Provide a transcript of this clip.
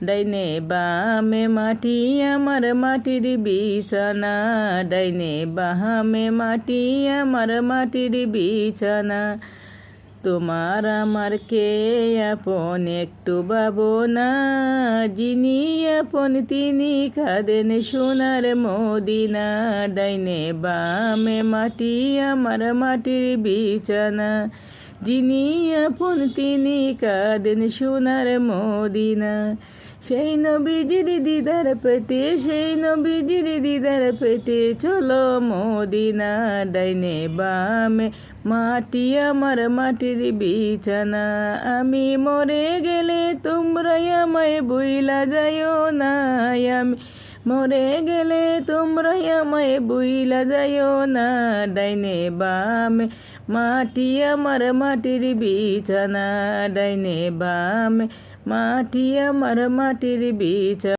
ডাইনে বামে মাটি আমার মাটির বিছানা, ডাইনে বামে মাটি আমার মাটির বিছানা। তোমার আমার কে আপন একটু ভাবনা, যিনি আপন তিনি কাঁদেন সোনার মদিনা। ডাইনে বামে মাটি আমার মাটির বিছানা, যিনি আপন তিনি কাঁদেন সোনার মদিনা। সেই নবীজির দিদার পেতে, সেই নবীজির দিদার পেতে চলো মদিনা। ডাইনে বামে মাটি আমার মাটির বিছানা, আমি মরে গেলে তোমরাই আমায় বইলা যাইও না। আমি মরে গেলে তোমরাই আমায় বইলা যাইও না। ডাইনে বামে মাটি আমার মাটির বিছানা, ডাইনে বামে মাটি আমার মাটির বিছানা।